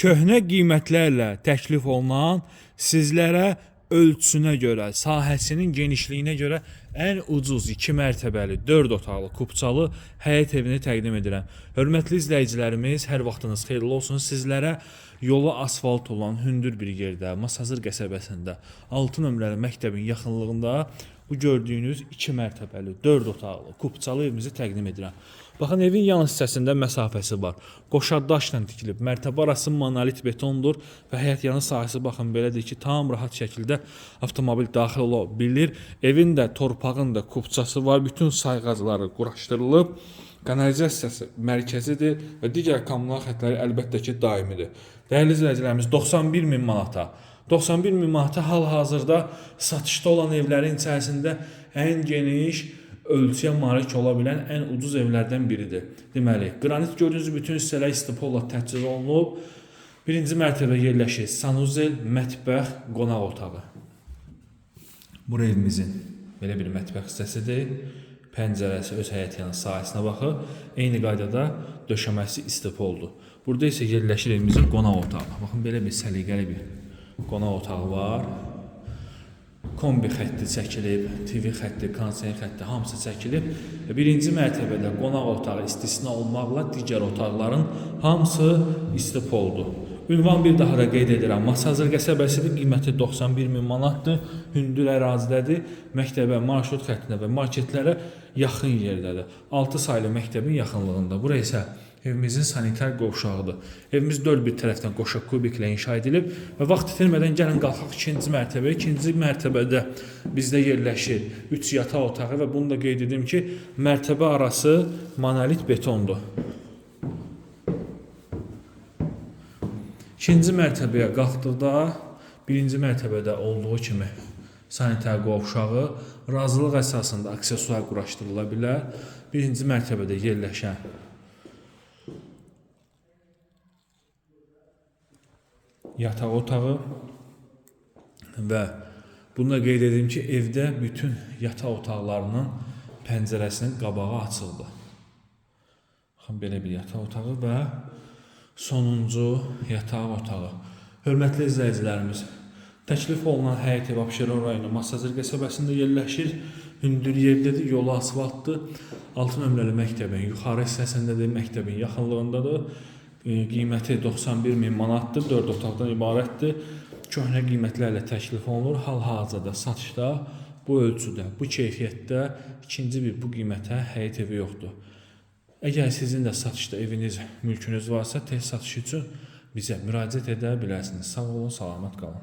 köhnə qiymətlərlə təklif olunan, sizlərə ölçüsünə görə, sahəsinin genişliyinə görə ən ucuz 2 mərtəbəli, 4 otaqlı, kupçalı həyət evini təqdim edirəm. Hörmətli izləyicilərimiz, hər vaxtınız xeyirli olsun. Sizlərə yolu asfalt olan hündür bir yerdə, Masazır qəsəbəsində, 6 nömrəli məktəbin yaxınlığında bu gördüyünüz 2 mərtəbəli, 4 otaqlı, kupçalı evimizi təqdim edirəm. Baxın, evin yan hissəsində məsafəsi var. Qoşa daşla tikilib, mərtəbə arası monolit betondur və həyət yanı sahəsi baxın belədir ki, tam rahat şəkildə avtomobil daxil ola bilir. Evin də, torpağın da kupçası var, bütün sayğacları quraşdırılıb. Kanalizasiyası mərkəzidir və digər kommunal xətləri əlbəttə ki, daimidir. Dəyərli izləyicilərimiz, 91.000 manata. 91.000 manata hal-hazırda satışda olan evlərin içərisində ən geniş ölçüyə malik ola bilən ən ucuz evlərdən biridir. Deməli, qranit gördüyünüz bütün hissələr istipolla təchiz olunub. Birinci mərtəbə yerləşir sanuzel, mətbəx, qonaq otağı. Bu evimizin belə bir mətbəx hissəsidir. Pəncərəsi öz həyət yanı sahəsinə baxır. Eyni qaydada döşəməsi istipoldur. Burada isə yerləşir evimizin qonaq otağı. Baxın, belə bir səliqəli bir qonaq otağı var. Kombi xətti çəkilib, TV xətti, konser xətti hamısı çəkilib. Birinci mərtəbədə qonaq otağı istisna olmaqla digər otaqların hamısı istipoldur. Ünvan bir daha da qeyd edirəm. Masazır qəsəbəsidir, qiyməti 91.000 manatdır. Hündür ərazidədir. Məktəbə, marşrut xəttinə və marketlərə yaxın yerdədir. 6 saylı məktəbin yaxınlığında. Bura isə evimizin sanitar qovşağıdır. Evimiz 4 bir tərəfdən qoşa kubiklə inşa edilib və vaxt itirmədən gəlin qalxaq ikinci mərtəbəyə. İkinci mərtəbədə bizdə yerləşir 3 yataq otağı və bunu da qeyd edim ki, mərtəbə arası monolit betondur. İkinci mərtəbəyə qalxdıqda birinci mərtəbədə olduğu kimi sanitar qovşağı razılıq əsasında aksesuar quraşdırıla bilər. Birinci mərtəbədə yerləşən yataq otağı və bunu da qeyd edim ki, evdə bütün yataq otaqlarının pəncərəsinin qabağı açıldı. Baxın, belə bir yataq otağı və sonuncu yataq otağı. Hörmətli izləyicilərimiz, təklif olunan həyət ev Abşeron rayonu Masazır qəsəbəsində yerləşir. Hündür yerdədir, yolu asfaltdır. 6 nömrəli məktəbin yuxarı hissəsindədir, məktəbin yaxınlığındadır. Qiyməti 91.000 manatdır, 4 otaqdan ibarətdir. Köhnə qiymətlərlə təklif olunur. Hal-hazırda satışda bu ölçüdə, bu keyfiyyətdə ikinci bir bu qiymətə həyət evi yoxdur. Əgər sizin də satışda eviniz, mülkünüz varsa, tez satış üçün bizə müraciət edə bilərsiniz. Sağ olun, salamat qalın.